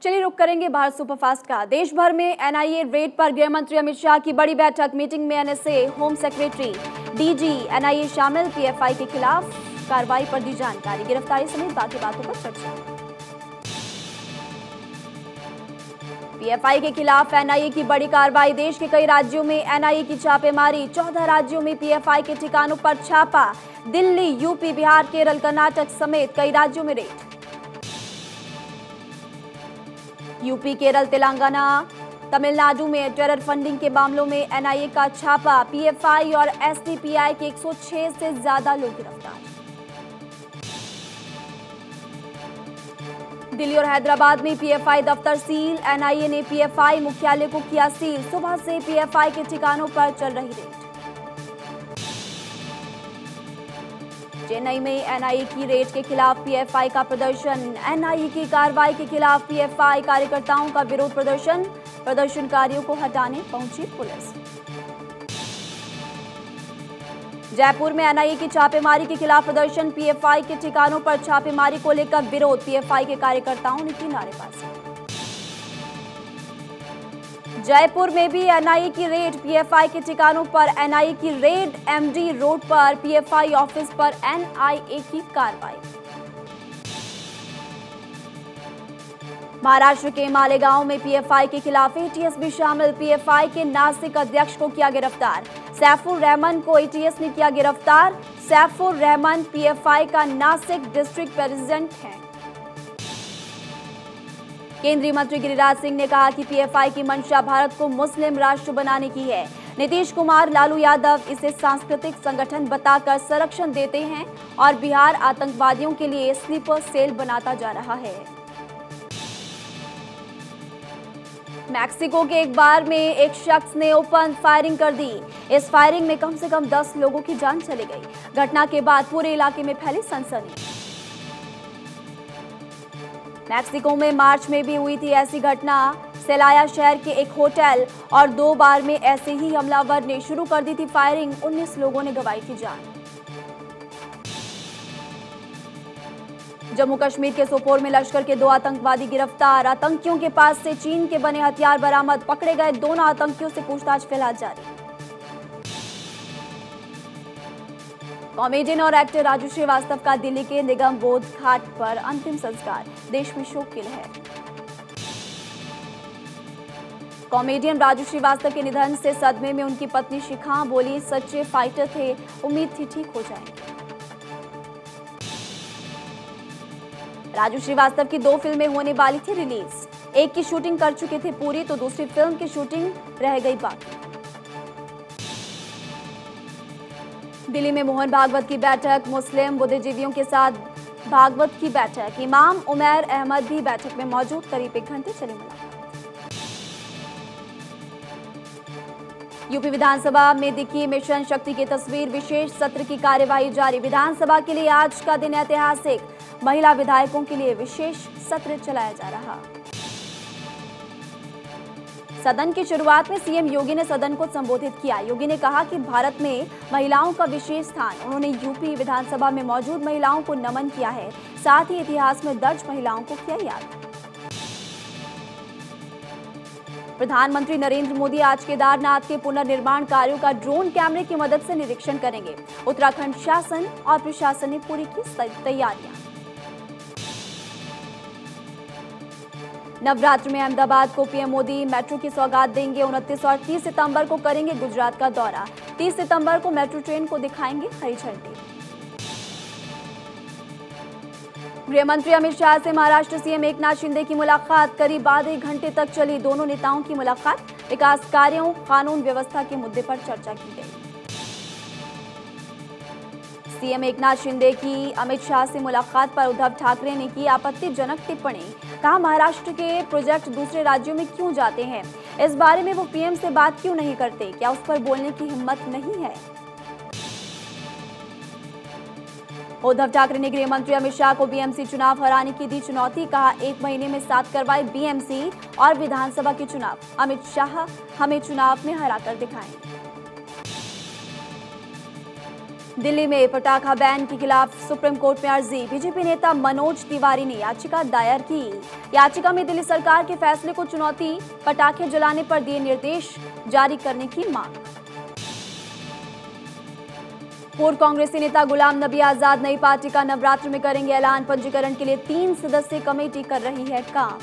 चलिए रुक करेंगे भारत सुपरफास्ट का। देश भर में एनआईए रेड पर गृह मंत्री अमित शाह की बड़ी बैठक। मीटिंग में NSA, home secretary, DG, NIA शामिल। पीएफआई के खिलाफ कार्रवाई पर दी जानकारी, गिरफ्तारी समेत बाकी बातों पर चर्चा। पीएफआई के खिलाफ एनआईए की बड़ी कार्रवाई। देश के कई राज्यों में एनआईए की छापेमारी। 14 राज्यों में पीएफआई के ठिकानों पर छापा। दिल्ली, यूपी, बिहार, केरल, कर्नाटक समेत कई राज्यों में रेड। यूपी, केरल, तेलंगाना, तमिलनाडु में टेरर फंडिंग के मामलों में एनआईए का छापा। पीएफआई और एसडीपीआई के 106 से ज्यादा लोग गिरफ्तार। दिल्ली और हैदराबाद में पीएफआई दफ्तर सील। एनआईए ने पीएफआई मुख्यालय को किया सील। सुबह से पीएफआई के ठिकानों पर चल रही रेड। चेन्नई में एनआईए की रेड के खिलाफ पीएफआई का प्रदर्शन। एनआईए की कार्रवाई के खिलाफ पीएफआई कार्यकर्ताओं का विरोध प्रदर्शन। प्रदर्शनकारियों को हटाने पहुंची पुलिस। जयपुर में एनआईए की छापेमारी के खिलाफ प्रदर्शन। पीएफआई के ठिकानों पर छापेमारी को लेकर विरोध। पीएफआई के कार्यकर्ताओं ने की नारेबाजी। जयपुर में भी एनआईए की रेड। पीएफआई के ठिकानों पर एनआईए की रेड। एमडी रोड पर पीएफआई ऑफिस पर एनआईए की कार्रवाई। महाराष्ट्र के मालेगांव में पीएफआई के खिलाफ एटीएस भी शामिल। पीएफआई के नासिक अध्यक्ष को किया गिरफ्तार। सैफुर रहमान को एटीएस ने किया गिरफ्तार। सैफुर रहमान पीएफआई का नासिक डिस्ट्रिक्ट प्रेसिडेंट है। केंद्रीय मंत्री गिरिराज सिंह ने कहा कि पीएफआई की मंशा भारत को मुस्लिम राष्ट्र बनाने की है। नीतीश कुमार, लालू यादव इसे सांस्कृतिक संगठन बताकर संरक्षण देते हैं और बिहार आतंकवादियों के लिए स्लीपर सेल बनाता जा रहा है। मैक्सिको के एक बार में एक शख्स ने ओपन फायरिंग कर दी। इस फायरिंग में कम से कम 10 लोगों की जान चली गई। घटना के बाद पूरे इलाके में फैली सनसनी। मैक्सिको में मार्च में भी हुई थी ऐसी घटना। सेलाया शहर के एक होटल और 2 बार में ऐसे ही हमलावर ने शुरू कर दी थी फायरिंग। 19 लोगों ने गंवाई थी जान। जम्मू कश्मीर के सोपोर में लश्कर के 2 आतंकवादी गिरफ्तार। आतंकियों के पास से चीन के बने हथियार बरामद। पकड़े गए दोनों आतंकियों से पूछताछ फिलहाल जारी। कॉमेडियन और एक्टर राजू श्रीवास्तव का दिल्ली के निगम बोध घाट पर अंतिम संस्कार। देश में शोक की लहर। कॉमेडियन राजू श्रीवास्तव के निधन से सदमे में उनकी पत्नी शिखा। बोली, सच्चे फाइटर थे, उम्मीद थी ठीक हो जाएंगे। राजू श्रीवास्तव की 2 फिल्में होने वाली थी रिलीज। एक की शूटिंग कर चुके थे पूरी, तो दूसरी फिल्म की शूटिंग रह गई बाकी। दिल्ली में मोहन भागवत की बैठक। मुस्लिम बुद्धिजीवियों के साथ भागवत की बैठक। इमाम उमैर अहमद भी बैठक में मौजूद। करीब 1 घंटे चली मुलाकात। यूपी विधानसभा में दिखी मिशन शक्ति की तस्वीर। विशेष सत्र की कार्यवाही जारी। विधानसभा के लिए आज का दिन ऐतिहासिक। महिला विधायकों के लिए विशेष सत्र चलाया जा रहा। सदन की शुरुआत में सीएम योगी ने सदन को संबोधित किया। योगी ने कहा कि भारत में महिलाओं का विशेष स्थान। उन्होंने यूपी विधानसभा में मौजूद महिलाओं को नमन किया है। साथ ही इतिहास में दर्ज महिलाओं को किया याद। प्रधानमंत्री नरेंद्र मोदी आज केदारनाथ के पुनर्निर्माण कार्यों का ड्रोन कैमरे की मदद से निरीक्षण करेंगे। उत्तराखंड शासन और प्रशासन ने पूरी की तैयारियां। नवरात्र में अहमदाबाद को पीएम मोदी मेट्रो की सौगात देंगे। 29 और 30 सितंबर को करेंगे गुजरात का दौरा। 30 सितंबर को मेट्रो ट्रेन को दिखाएंगे हरी झंडी। गृह मंत्री अमित शाह से महाराष्ट्र सीएम एकनाथ शिंदे की मुलाकात। करीब आधे घंटे तक चली दोनों नेताओं की मुलाकात। विकास कार्यों, कानून व्यवस्था के मुद्दे पर चर्चा की गई। सीएम एकनाथ शिंदे की अमित शाह से मुलाकात पर उद्धव ठाकरे ने की आपत्तिजनक टिप्पणी। कहा, महाराष्ट्र के प्रोजेक्ट दूसरे राज्यों में क्यों जाते हैं? इस बारे में वो पीएम से बात क्यों नहीं करते? क्या उस पर बोलने की हिम्मत नहीं है? उद्धव ठाकरे ने गृह मंत्री अमित शाह को बीएमसी चुनाव हराने की दी चुनौती। कहा, 1 महीने में 7 करवाए बीएमसी और विधानसभा के चुनाव। अमित शाह हमें चुनाव में हराकर दिखाएं। दिल्ली में पटाखा बैन के खिलाफ सुप्रीम कोर्ट में अर्जी। बीजेपी नेता मनोज तिवारी ने याचिका दायर की। याचिका में दिल्ली सरकार के फैसले को चुनौती, पटाखे जलाने पर दिए निर्देश जारी करने की मांग। पूर्व कांग्रेसी नेता गुलाम नबी आजाद नई पार्टी का नवरात्र में करेंगे ऐलान। पंजीकरण के लिए 3 सदस्यीय कमेटी कर रही है काम।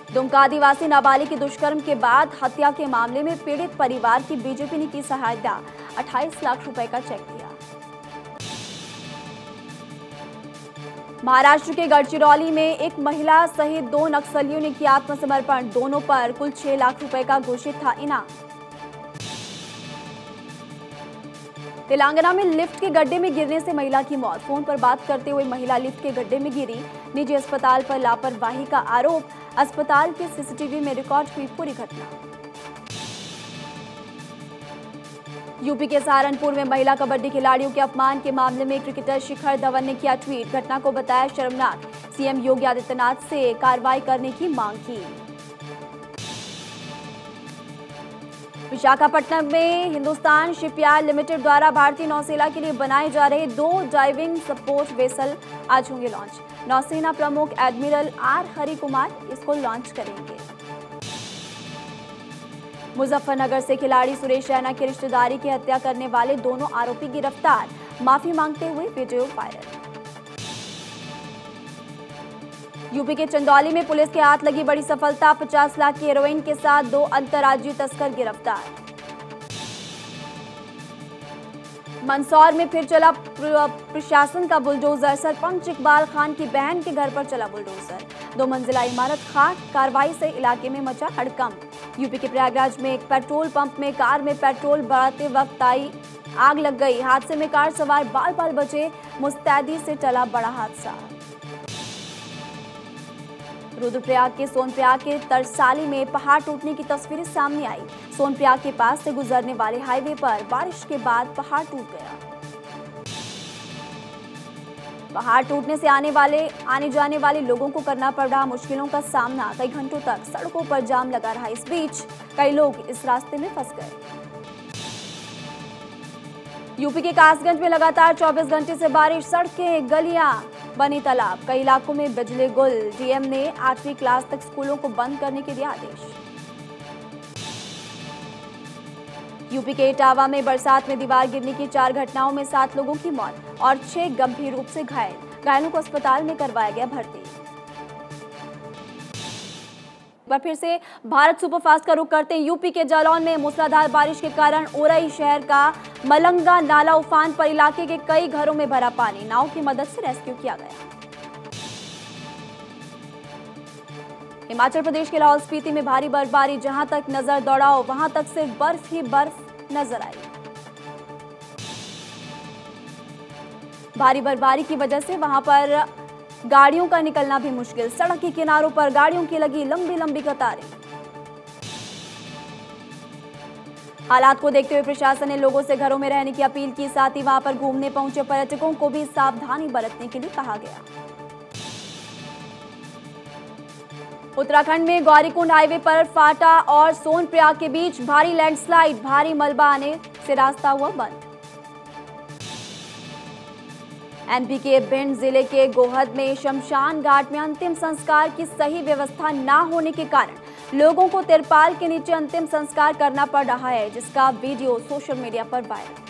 दुमका आदिवासी नाबालिग की दुष्कर्म के बाद हत्या के मामले में पीड़ित परिवार की बीजेपी ने की सहायता। 28 लाख रुपए का चेक दिया। महाराष्ट्र के गढ़चिरौली में एक महिला सहित 2 नक्सलियों ने किया आत्मसमर्पण। दोनों पर कुल 6 लाख रुपए का घोषित था इनाम। तेलंगाना में लिफ्ट के गड्ढे में गिरने से महिला की मौत। फोन पर बात करते हुए महिला लिफ्ट के गड्ढे में गिरी। निजी अस्पताल पर लापरवाही का आरोप। अस्पताल के सीसीटीवी में रिकॉर्ड हुई पूरी घटना। यूपी के सहारनपुर में महिला कबड्डी खिलाड़ियों के अपमान के मामले में क्रिकेटर शिखर धवन ने किया ट्वीट। घटना को बताया शर्मनाक। सीएम योगी आदित्यनाथ से कार्रवाई करने की मांग की। विशाखापट्टनम में हिंदुस्तान शिपयार्ड लिमिटेड द्वारा भारतीय नौसेना के लिए बनाए जा रहे 2 डाइविंग सपोर्ट वेसल आज होंगे लॉन्च। नौसेना प्रमुख एडमिरल आर हरि कुमार इसको लॉन्च करेंगे। मुजफ्फरनगर से खिलाड़ी सुरेश रैना की रिश्तेदारी की हत्या करने वाले दोनों आरोपी गिरफ्तार। माफी मांगते हुए वीडियो वायरल। यूपी के चंदौली में पुलिस के हाथ लगी बड़ी सफलता। 50 लाख की हेरोइन के साथ 2 अंतर्राज्यीय तस्कर गिरफ्तार। मंदसौर में फिर चला प्रशासन का बुलडोजर। सरपंच इकबाल खान की बहन के घर पर चला बुलडोजर। 2 मंजिला इमारत खाक। कार्रवाई से इलाके में मचा हड़कंप। यूपी के प्रयागराज में एक पेट्रोल पंप में कार में पेट्रोल भराते वक्त आग लग गई। हादसे में कार सवार बाल बाल बचे। मुस्तैदी से टला बड़ा हादसा। रुद्रप्रयाग के सोनप्रयाग के तरसाली में पहाड़ टूटने की तस्वीरें सामने आई। सोनप्रयाग के पास से गुजरने वाले हाईवे पर बारिश के बाद पहाड़ टूट गया। पहाड़ टूटने से आने जाने वाले लोगों को करना पड़ रहा मुश्किलों का सामना। कई घंटों तक सड़कों पर जाम लगा रहा। इस बीच कई लोग इस रास्ते में फंस गए। यूपी के कासगंज में लगातार 24 घंटे से बारिश। सड़कें, गलियां बनी तालाब। कई इलाकों में बिजली गुल। डीएम ने 8वीं क्लास तक स्कूलों को बंद करने के दिए आदेश। यूपी के इटावा में बरसात में दीवार गिरने की 4 घटनाओं में 7 लोगों की मौत और 6 गंभीर रूप से घायल। घायलों को अस्पताल में करवाया गया भर्ती। एक बार फिर से भारत सुपरफास्ट का रुख करते हैं। यूपी के जालौन में मूसलाधार बारिश के कारण ओरई शहर का मलंगा नाला उफान पर। इलाके के कई घरों में भरा पानी। नाव की मदद से रेस्क्यू किया गया। हिमाचल प्रदेश के लाहौल स्पीति में भारी बर्फबारी। जहां तक नजर दौड़ाओ वहां तक सिर्फ बर्फ ही बर्फ नजर आई। भारी बर्फबारी की वजह से वहां पर गाड़ियों का निकलना भी मुश्किल। सड़क के किनारों पर गाड़ियों की लगी लंबी लंबी कतारें। हालात को देखते हुए प्रशासन ने लोगों से घरों में रहने की अपील की। साथ ही वहां पर घूमने पहुंचे पर्यटकों को भी सावधानी बरतने के लिए कहा गया। उत्तराखंड में गौरीकुंड हाईवे पर फाटा और सोनप्रयाग के बीच भारी लैंडस्लाइड। भारी मलबा आने से रास्ता हुआ बंद। एमपी के भिंड जिले के गोहद में शमशान घाट में अंतिम संस्कार की सही व्यवस्था न होने के कारण लोगों को तिरपाल के नीचे अंतिम संस्कार करना पड़ रहा है, जिसका वीडियो सोशल मीडिया पर वायरल।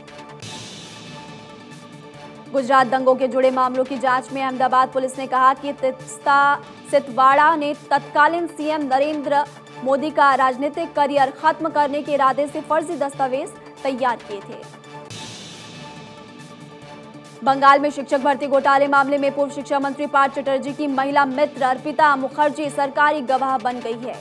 गुजरात दंगों के जुड़े मामलों की जांच में अहमदाबाद पुलिस ने कहा कि तीस्ता सितवाड़ा ने तत्कालीन सीएम नरेंद्र मोदी का राजनीतिक करियर खत्म करने के इरादे से फर्जी दस्तावेज तैयार किए थे। बंगाल में शिक्षक भर्ती घोटाले मामले में पूर्व शिक्षा मंत्री पार्थ चटर्जी की महिला मित्र अर्पिता मुखर्जी सरकारी गवाह बन गई है।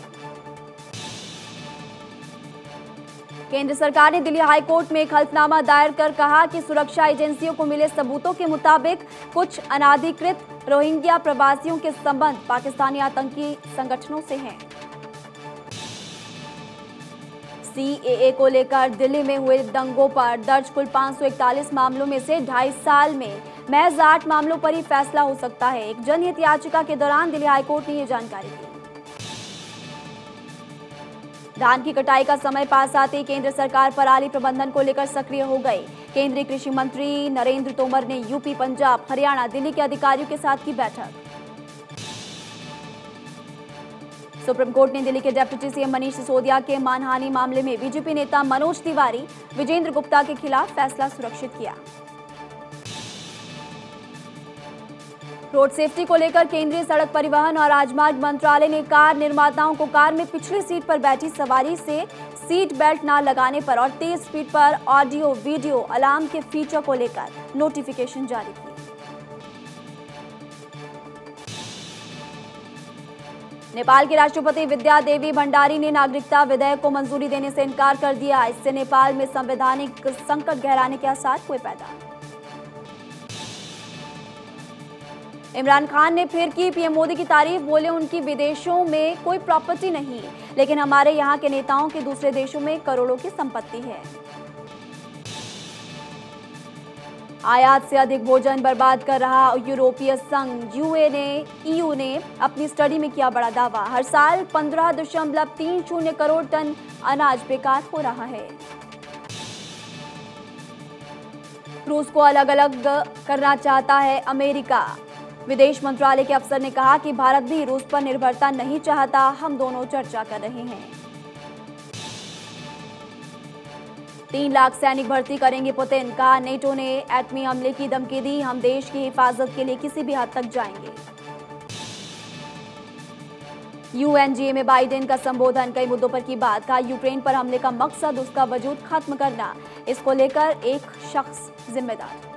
केंद्र सरकार ने दिल्ली हाई कोर्ट में एक हल्फनामा दायर कर कहा कि सुरक्षा एजेंसियों को मिले सबूतों के मुताबिक कुछ अनाधिकृत रोहिंग्या प्रवासियों के संबंध पाकिस्तानी आतंकी संगठनों से हैं। सीएए को लेकर दिल्ली में हुए दंगों पर दर्ज कुल 541 मामलों में से 2.5 साल में महज 8 मामलों पर ही फैसला हो सकता है। एक जनहित याचिका के दौरान दिल्ली हाईकोर्ट ने यह जानकारी दी। धान की कटाई का समय पास आते ही केंद्र सरकार पराली प्रबंधन को लेकर सक्रिय हो गई। केंद्रीय कृषि मंत्री नरेंद्र तोमर ने यूपी, पंजाब, हरियाणा, दिल्ली के अधिकारियों के साथ की बैठक। सुप्रीम कोर्ट ने दिल्ली के डिप्टी सीएम मनीष सिसोदिया के मानहानि मामले में बीजेपी नेता मनोज तिवारी, विजेंद्र गुप्ता के खिलाफ फैसला सुरक्षित किया। रोड सेफ्टी को लेकर केंद्रीय सड़क परिवहन और राजमार्ग मंत्रालय ने कार निर्माताओं को कार में पिछली सीट पर बैठी सवारी से सीट बेल्ट न लगाने पर और तेज स्पीड पर ऑडियो वीडियो अलार्म के फीचर को लेकर नोटिफिकेशन जारी की। नेपाल के राष्ट्रपति विद्या देवी भंडारी ने नागरिकता विधेयक को मंजूरी देने से इनकार कर दिया। इससे नेपाल में संवैधानिक संकट गहराने के आसार हुए पैदा। इमरान खान ने फिर की पीएम मोदी की तारीफ, बोले उनकी विदेशों में कोई प्रॉपर्टी नहीं, लेकिन हमारे यहाँ के नेताओं के दूसरे देशों में करोड़ों की संपत्ति है। आयात से अधिक भोजन बर्बाद कर रहा यूरोपीय संघ ईयू ने अपनी स्टडी में किया बड़ा दावा। हर साल 15.30 करोड़ टन अनाज बेकार हो रहा है। रूस को अलग अलग करना चाहता है अमेरिका। विदेश मंत्रालय के अफसर ने कहा कि भारत भी रूस पर निर्भरता नहीं चाहता, हम दोनों चर्चा कर रहे हैं। 3 लाख सैनिक भर्ती करेंगे पुतिन, कहा नेटो ने एटमी हमले की धमकी दी, हम देश की हिफाजत के लिए किसी भी हद तक जाएंगे। यूएनजीए में बाइडेन का संबोधन, कई मुद्दों पर की बात, कहा यूक्रेन पर हमले का मकसद उसका वजूद खत्म करना, इसको लेकर एक शख्स जिम्मेदार।